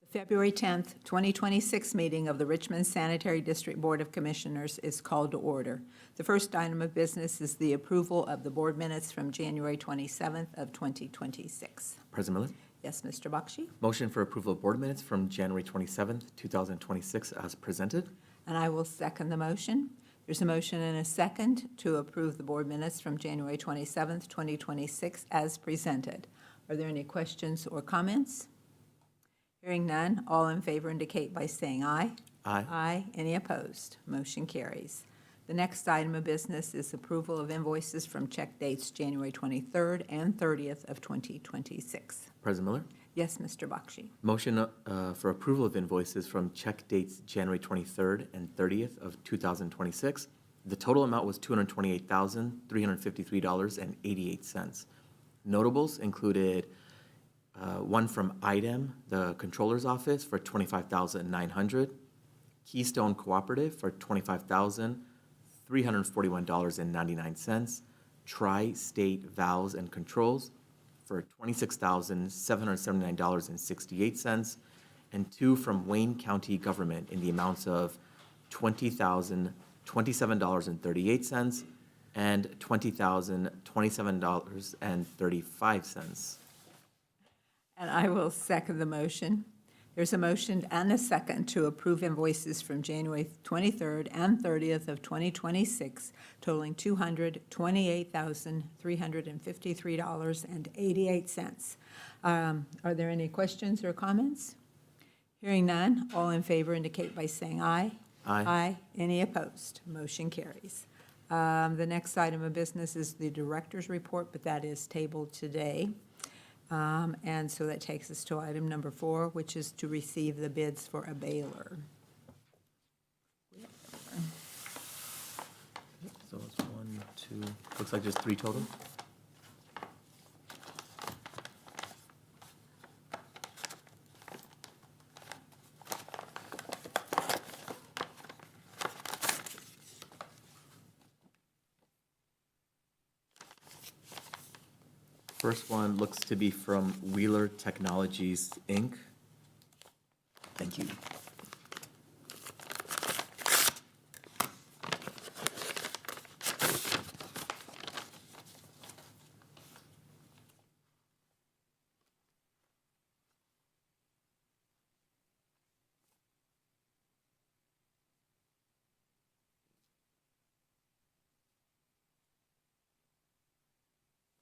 February 10th, 2026 meeting of the Richmond Sanitary District Board of Commissioners is called to order. The first item of business is the approval of the board minutes from January 27th of 2026. President Miller, Yes, Mr. Bakshi? motion for approval of board minutes from January 27th, 2026 as presented. And I will second the motion. There's a motion and a second to approve the board minutes from January 27th, 2026 as presented. Are there any questions or comments? Hearing none, all in favor indicate by saying aye. Aye. Aye. Any opposed? Motion carries. The next item of business is approval of invoices from check dates January 23rd and 30th of 2026. President Miller, Yes, Mr. Bakshi. motion for approval of invoices from check dates January 23rd and 30th of 2026. The total amount was $228,353.88. Notables included one from IDEM, the Controller's Office, for $25,900, Keystone Cooperative for $25,341.99, Tri-State Valves and Controls for $26,779.68, and two from Wayne County Government in the amounts of $20,027.38 and $20,027.35. And I will second the motion. There's a motion and a second to approve invoices from January 23rd and 30th of 2026 totaling $228,353.88. Are there any questions or comments? Hearing none, all in favor indicate by saying aye. Aye. Aye. Any opposed? Motion carries. The next item of business is the director's report, but that is tabled today. And so that takes us to item number 4, which is to receive the bids for a baler. So it's 1, 2, looks like just 3 total. First one looks to be from Wheeler Technologies, Inc. Thank you.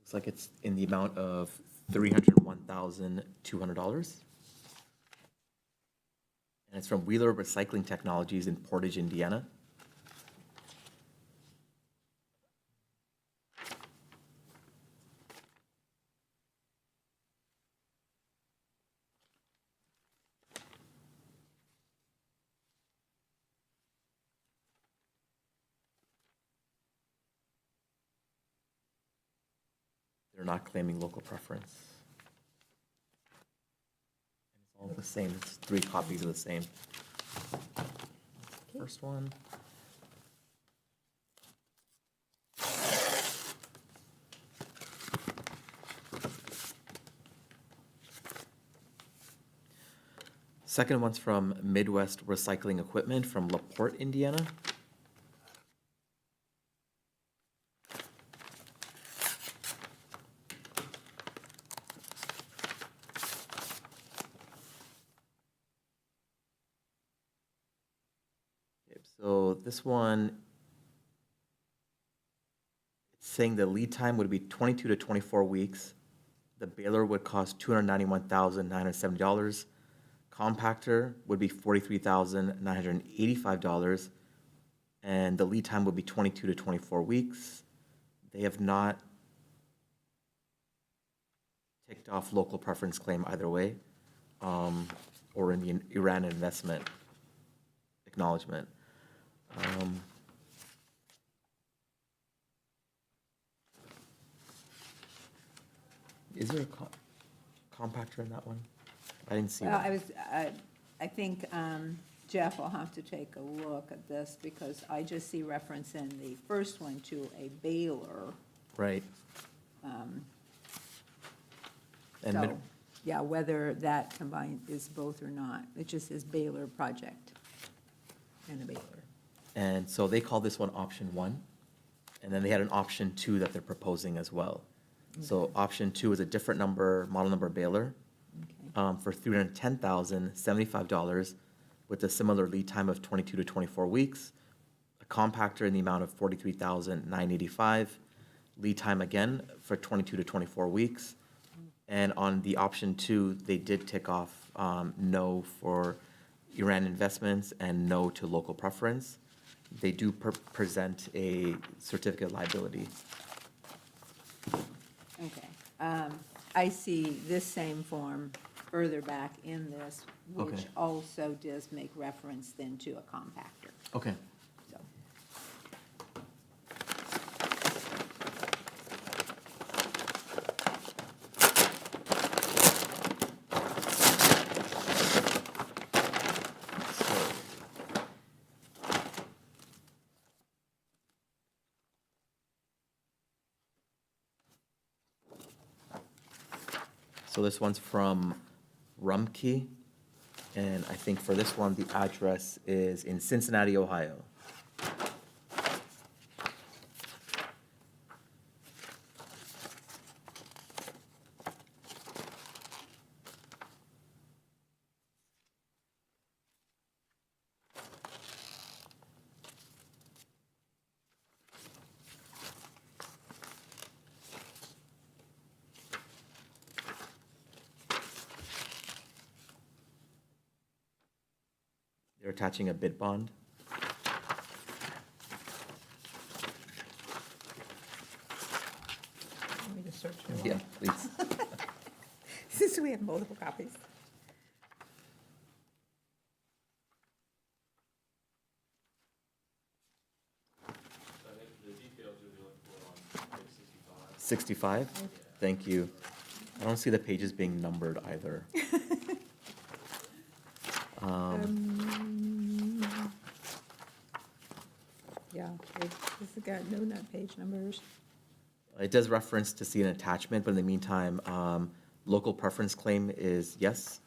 Looks like it's in the amount of $301,200. And it's from Wheeler Recycling Technologies in Portage, Indiana. They're not claiming local preference. And it's all the same, it's 3 copies of the same. First one. Second one's from Midwest Recycling Equipment from LaPorte, Indiana. So this one, it's saying the lead time would be 22 to 24 weeks. The baler would cost $291,970. Compactor would be $43,985. And the lead time would be 22 to 24 weeks. They have not ticked off local preference claim either way, or in the Iran investment acknowledgement. Is there a compactor in that one? I didn't see Well, one. I think Jeff will have to take a look at this because I just see reference in the first one to a baler. Right. And So- yeah, whether that combined is both or not. It just says Baylor project and a Baylor. And so they call this one option 1. And then they had an option 2 that they're proposing as well. So option 2 is a different number, model number Baylor, Okay. for $310,075 with a similar lead time of 22 to 24 weeks. A compactor in the amount of $43,985. Lead time again for 22 to 24 weeks. And on the option 2, they did tick off no for Iran investments and no to local preference. They do present a certificate of liability. Okay. I see this same form further back in this, which Okay. also does make reference then to a compactor. Okay. So, So this one's from Rumpke, and I think for this one, the address is in Cincinnati, Ohio. They're attaching a bid bond. let me just search for one. Yeah, please. Since we have multiple copies. I think the details you'll be looking for on page 65. 65? Thank you. I don't see the pages being numbered either. Yeah, this has got no nut page numbers. It does reference to see an attachment, but in the meantime, local preference claim is yes.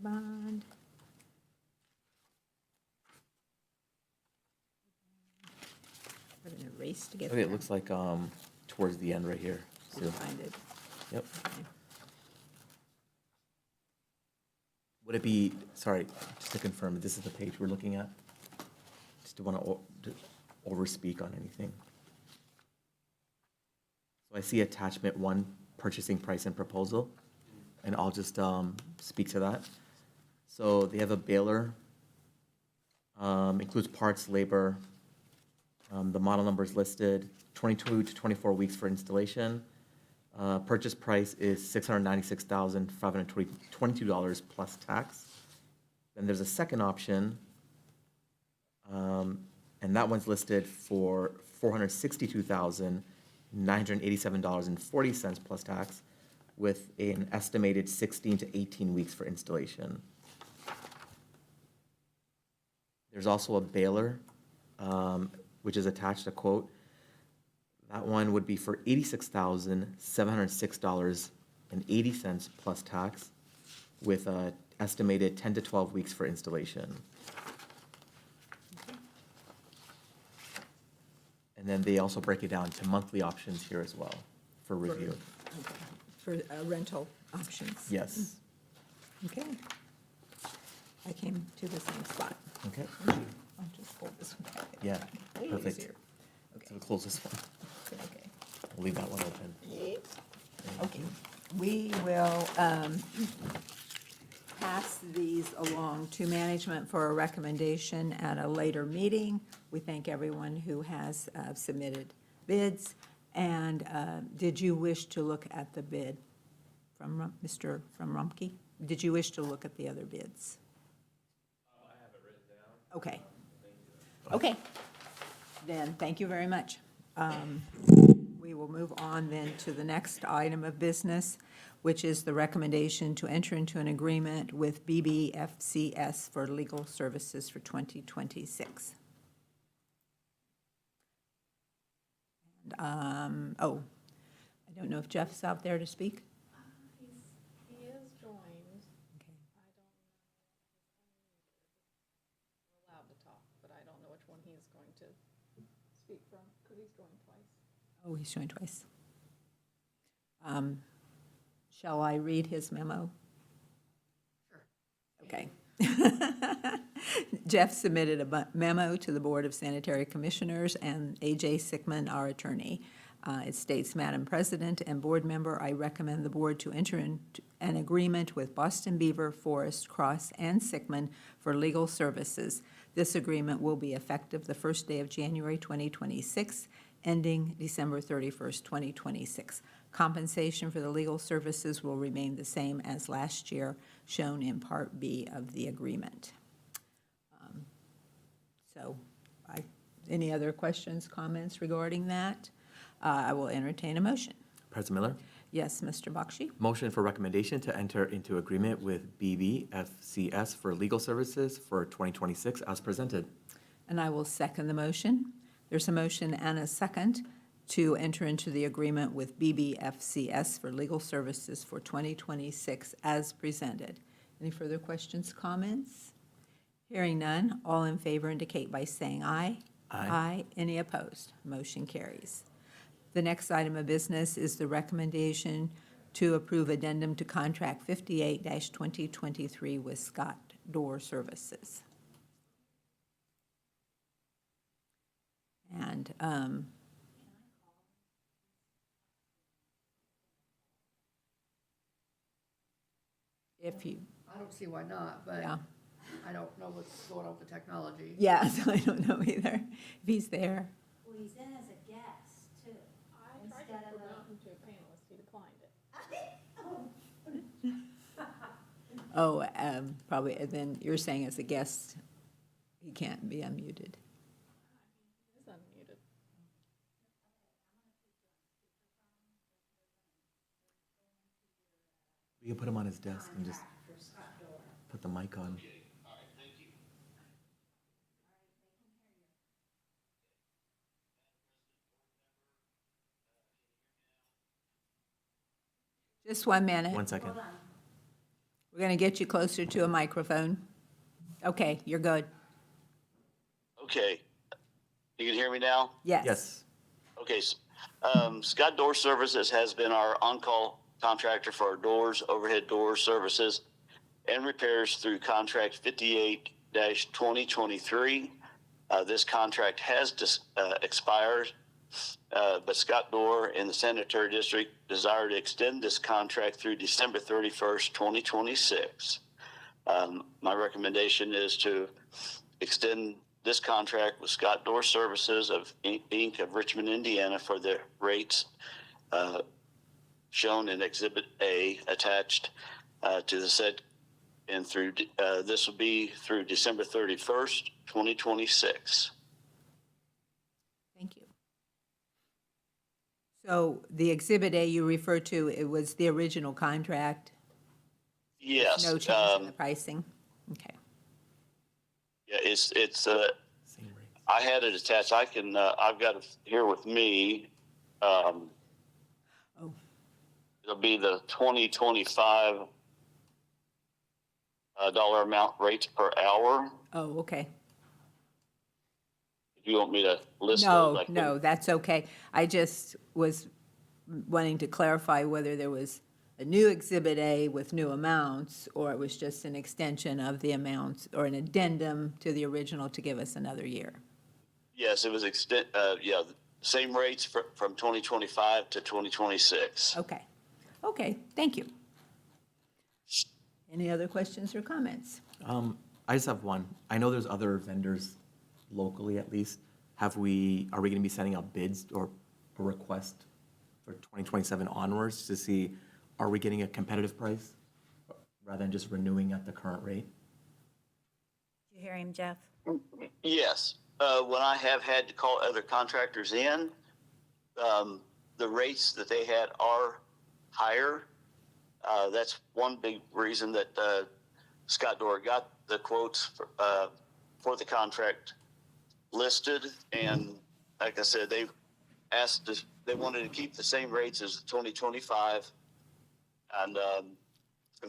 Bond. We're gonna race to get Okay, there. it looks like towards the end right here. So, We'll find it. yep. Okay. Would it be, sorry, just to confirm, this is the page we're looking at? Just don't want to overspeak on anything. So I see attachment 1, purchasing price and proposal, and I'll just speak to that. So they have a baler, includes parts, labor. The model number is listed, 22 to 24 weeks for installation. Purchase price is $696,522 plus tax. Then there's a second option, and that one's listed for $462,987.40 plus tax, with an estimated 16 to 18 weeks for installation. There's also a baler, which is attached, a quote. That one would be for $86,706.80 plus tax, with an estimated 10 to 12 weeks for installation. And then they also break it down to monthly options here as well for review. For rental options. Yes. Okay. I came to the same spot. Okay. I'll just pull this one back. Yeah, Way perfect. easier. Okay, So we'll close this one. okay. We'll leave that one open. Okay, we will pass these along to management for a recommendation at a later meeting. We thank everyone who has submitted bids. And did you wish to look at the bid from Mr. Rumpke? Did you wish to look at the other bids? I have it written down. Okay, Thank you. okay. Then, thank you very much. We We will move on then to the next item of business, which is the recommendation to enter into an agreement with BBFCS for legal services for 2026. And, I don't know if Jeff's out there to speak. He is joined. Okay. We're allowed to talk, but I don't know which one he is going to speak from, because he's joined twice. Oh, he's joined twice. Shall I read his memo? Sure. Okay. Jeff submitted a memo to the Board of Sanitary Commissioners and A.J. Sickman, our attorney. It states, Madam President and board member, I recommend the board to enter into an agreement with Boston Beaver, Forest, Cross, and Sickman for legal services. This agreement will be effective the first day of January 2026, ending December 31st, 2026. Compensation for the legal services will remain the same as last year, shown in Part B of the agreement. Any other questions, comments regarding that? I will entertain a motion. President Miller, Yes, Mr. Bakshi? motion for recommendation to enter into agreement with BBFCS for legal services for 2026 as presented. And I will second the motion. There's a motion and a second to enter into the agreement with BBFCS for legal services for 2026 as presented. Any further questions, comments? Hearing none, all in favor indicate by saying aye. Aye. Any opposed? Motion carries. The next item of business is the recommendation to approve addendum to contract 58-2023 with Scott Door Services. And if you, I don't see why not, but yeah, I don't know what's going on with the technology. yeah, so I don't know either, if he's there. Well, he's in as a guest, too. I tried Instead to of promote him to a panelist, he declined it. Oh, probably, and then you're saying as a guest, he can't be unmuted. He's unmuted. We can put him on his desk and just put the mic on. Just 1 minute. 1 second. We're going to get you closer to a microphone. Okay, you're good. Okay. You can hear me now? Yes. Yes. Okay. Scott Door Services has been our on-call contractor for our doors, overhead door services, and repairs through contract 58-2023. This contract has expired, but Scott Door and the Sanitary District desire to extend this contract through December 31st, 2026. My recommendation is to extend this contract with Scott Door Services of Inc. of Richmond, Indiana for the rates shown in Exhibit A attached to the said, and through this will be through December 31st, 2026. Thank you. So the Exhibit A you referred to, it was the original contract? Yes. No change in the pricing? Okay. Yeah, it's Same rate. I had it attached. I can I've got it here with me. Oh, It'll be the 2025 dollar amount rates per hour. oh, okay. If you want me to list those, I No, can. no, that's okay. I just was wanting to clarify whether there was a new Exhibit A with new amounts, or it was just an extension of the amounts, or an addendum to the original to give us another year. Yes, it was same rates from 2025 to 2026. Okay. Okay, thank you. Any other questions or comments? I just have one. I know there's other vendors locally at least. Are we going to be sending out bids or a request for 2027 onwards to see, are we getting a competitive price rather than just renewing at the current rate? Did you hear him, Jeff? Yes. When I have had to call other contractors in, the rates that they had are higher. That's one big reason that Scott Dorr got the quotes for the contract listed. And like I said, they asked us, they wanted to keep the same rates as 2025, and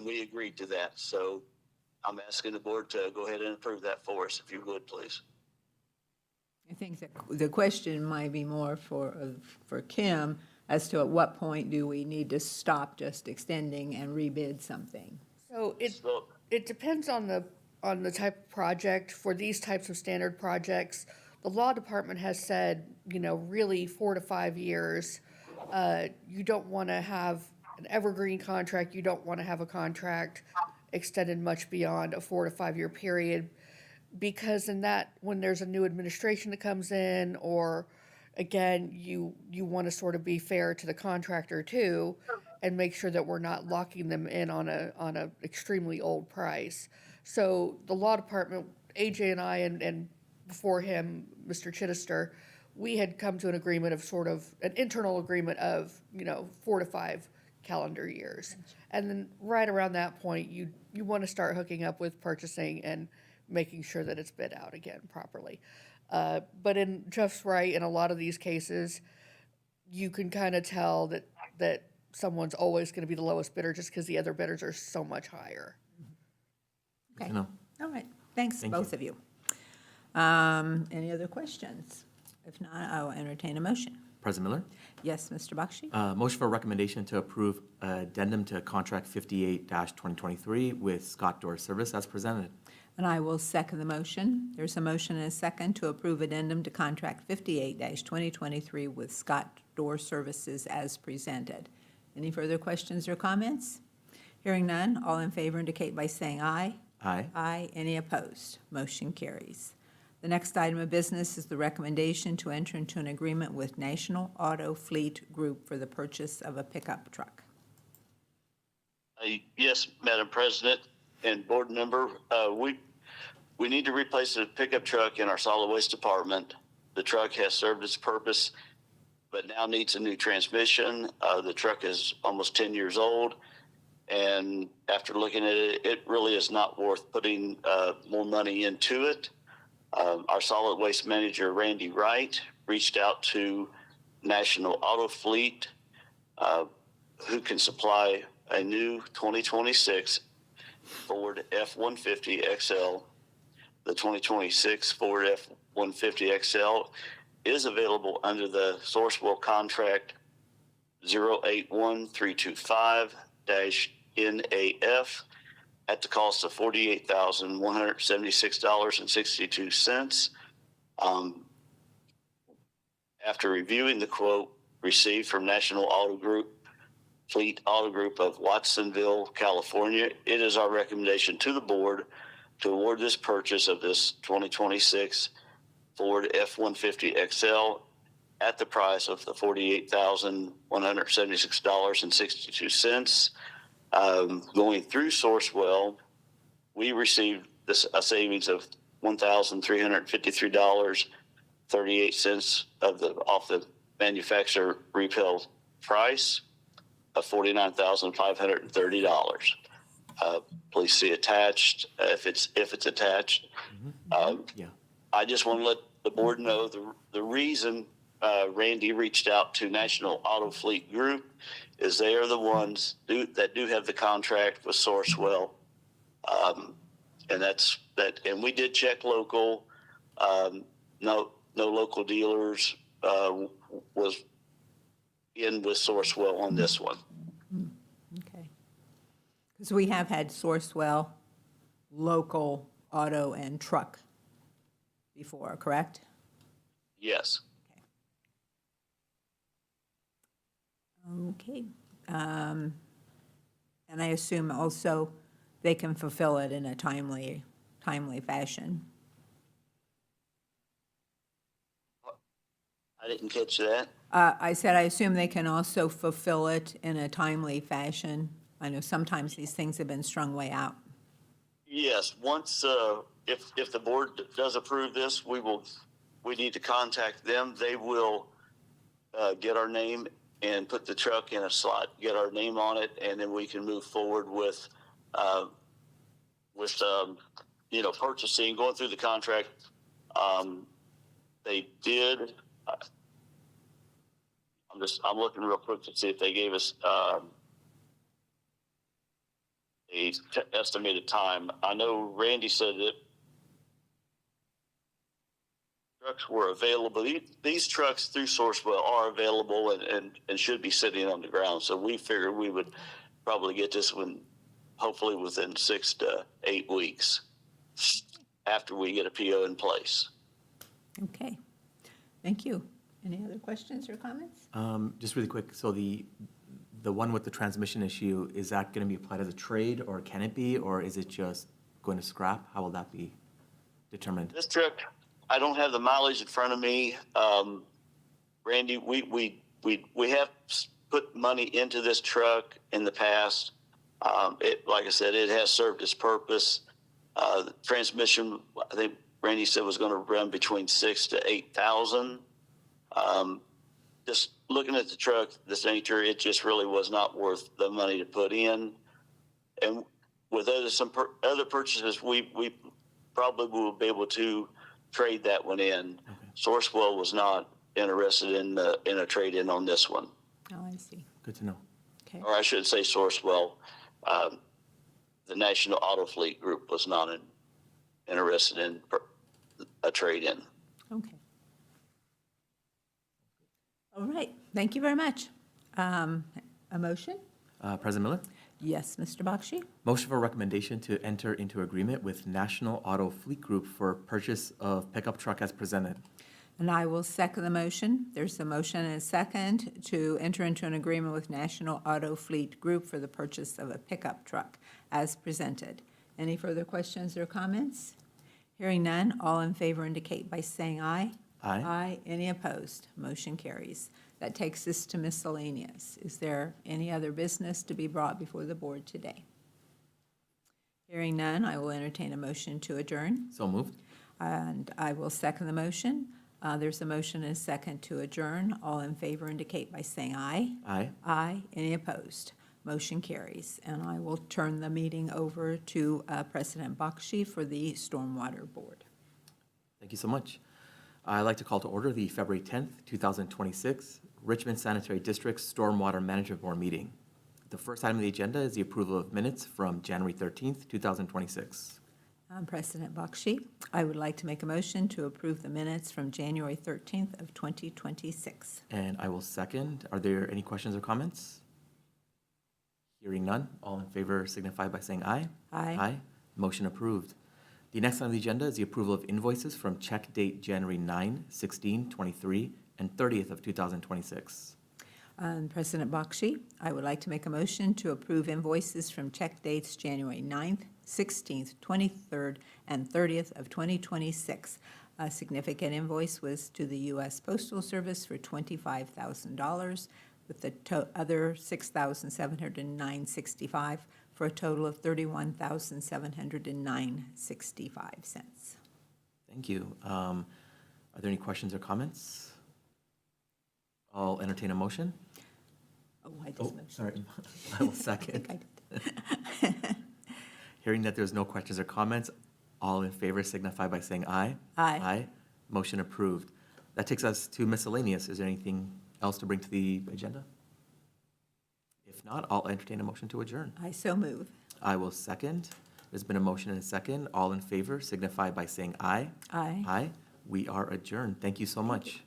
we agreed to that. So I'm asking the board to go ahead and approve that for us, if you would, please. I think that the question might be more for Kim as to at what point do we need to stop just extending and rebid something? So So, it depends on the type of project. For these types of standard projects, the law department has said, really 4 to 5 years. You don't want to have an evergreen contract. You don't want to have a contract extended much beyond a 4 to 5 year period, because in that, when there's a new administration that comes in, or again, you want to sort of be fair to the contractor too, and make sure that we're not locking them in on a extremely old price. So the law department, AJ and I, and before him, Mr. Chittister, we had come to an agreement of sort of an internal agreement of 4 to 5 calendar years. And then right around that point, you want to start hooking up with purchasing and making sure that it's bid out again properly. But in Jeff's right, in a lot of these cases, you can kind of tell that someone's always going to be the lowest bidder just because the other bidders are so much higher. Okay, to know. all right, thanks, Thank both of you. Any other questions? If not, I will entertain a motion. President Miller? Yes, Mr. Bakshi? Motion for recommendation to approve addendum to contract 58-2023 with Scott Door Service as presented. And I will second the motion. There's a motion and a second to approve addendum to contract 58-2023 with Scott Door Services as presented. Any further questions or comments? Hearing none, all in favor indicate by saying aye. Aye. Aye. Any opposed? Motion carries. The next item of business is the recommendation to enter into an agreement with National Auto Fleet Group for the purchase of a pickup truck. Yes, Madam President and board member, we need to replace a pickup truck in our solid waste department. The truck has served its purpose, but now needs a new transmission. The truck is almost 10 years old, and after looking at it, it really is not worth putting more money into it. Our solid waste manager, Randy Wright, reached out to National Auto Fleet, who can supply a new 2026 Ford F-150 XL. The 2026 Ford F-150 XL is available under the Sourcewell contract 081325-NAF at the cost of $48,176.62. After reviewing the quote received from National Fleet Auto Group of Watsonville, California, it is our recommendation to the board to award this purchase of this 2026 Ford F-150 XL at the price of the $48,176.62. Going through Sourcewell, we received a savings of $1,353.38 off the manufacturer retail price of $49,530. Please see attached if it's attached. Yeah. I just want to let the board know the reason Randy reached out to National Auto Fleet Group is they are the ones that do have the contract with Sourcewell, and that's that. And we did check local. No local dealers was in with Sourcewell on this one. Okay. Because we have had Sourcewell, local, auto, and truck before, correct? Yes. Okay. And I assume also they can fulfill it in a timely fashion. I didn't catch that. I said I assume they can also fulfill it in a timely fashion. I know sometimes these things have been strung way out. Yes. Once if the board does approve this, we need to contact them. They will get our name and put the truck in a slot, get our name on it, and then we can move forward with purchasing, going through the contract. They did. I'm looking real quick to see if they gave us estimated time. I know Randy said that trucks were available. These trucks through Sourcewell are available and should be sitting on the ground. So we figured we would probably get this one hopefully within 6 to 8 weeks after we get a PO in place. Okay, thank you. Any other questions or comments? Just really quick, so the one with the transmission issue, is that going to be applied as a trade, or can it be, or is it just going to scrap? How will that be determined? This truck, I don't have the mileage in front of me. Randy, we have put money into this truck in the past. Like I said, it has served its purpose. The transmission, I think Randy said, was going to run between 6,000 to 8,000. Just looking at the truck, this nature, it just really was not worth the money to put in. And with some other purchases, we probably will be able to trade that one in. Okay. Sourcewell was not interested in a trade in on this one, Oh, I see. Good to know. Okay, or I should say Sourcewell. The National Auto Fleet Group was not interested in a trade in. okay. All right, thank you very much. A motion? President Miller? Yes, Mr. Bakshi? Motion for recommendation to enter into agreement with National Auto Fleet Group for purchase of pickup truck as presented. And I will second the motion. There's a motion and a second to enter into an agreement with National Auto Fleet Group for the purchase of a pickup truck as presented. Any further questions or comments? Hearing none, all in favor indicate by saying aye. Aye. Aye. Any opposed? Motion carries. That takes us to miscellaneous. Is there any other business to be brought before the board today? Hearing none, I will entertain a motion to adjourn, So moved. and I will second the motion. There's a motion and a second to adjourn. All in favor indicate by saying aye. Aye. Aye. Any opposed? Motion carries. And I will turn the meeting over to President Bakshi for the Stormwater Board. Thank you so much. I'd like to call to order the February 10th, 2026 Richmond Sanitary District Stormwater Management Board meeting. The first item on the agenda is the approval of minutes from January 13th, 2026. President Bakshi, I would like to make a motion to approve the minutes from January 13th of 2026. And I will second. Are there any questions or comments? Hearing none, all in favor signify by saying aye. Aye. Aye. Motion approved. The next on the agenda is the approval of invoices from check date January 9, 16, 23, and 30th of 2026. President Bakshi, I would like to make a motion to approve invoices from check dates January 9th, 16th, 23rd, and 30th of 2026. A significant invoice was to the U.S. Postal Service for $25,000, with the other $6,709.65 for a total of $31,709.65. Thank you. Are there any questions or comments? I'll entertain a motion. Oh, I just Oh, motioned. sorry. I will I second. think I did. Hearing that there's no questions or comments, all in favor signify by saying aye. Aye. Aye. Motion approved. That takes us to miscellaneous. Is there anything else to bring to the agenda? If not, I'll entertain a motion to adjourn. I so move. I will second. There's been a motion and a second. All in favor signify by saying aye. Aye. Aye. We are adjourned. Thank you so much.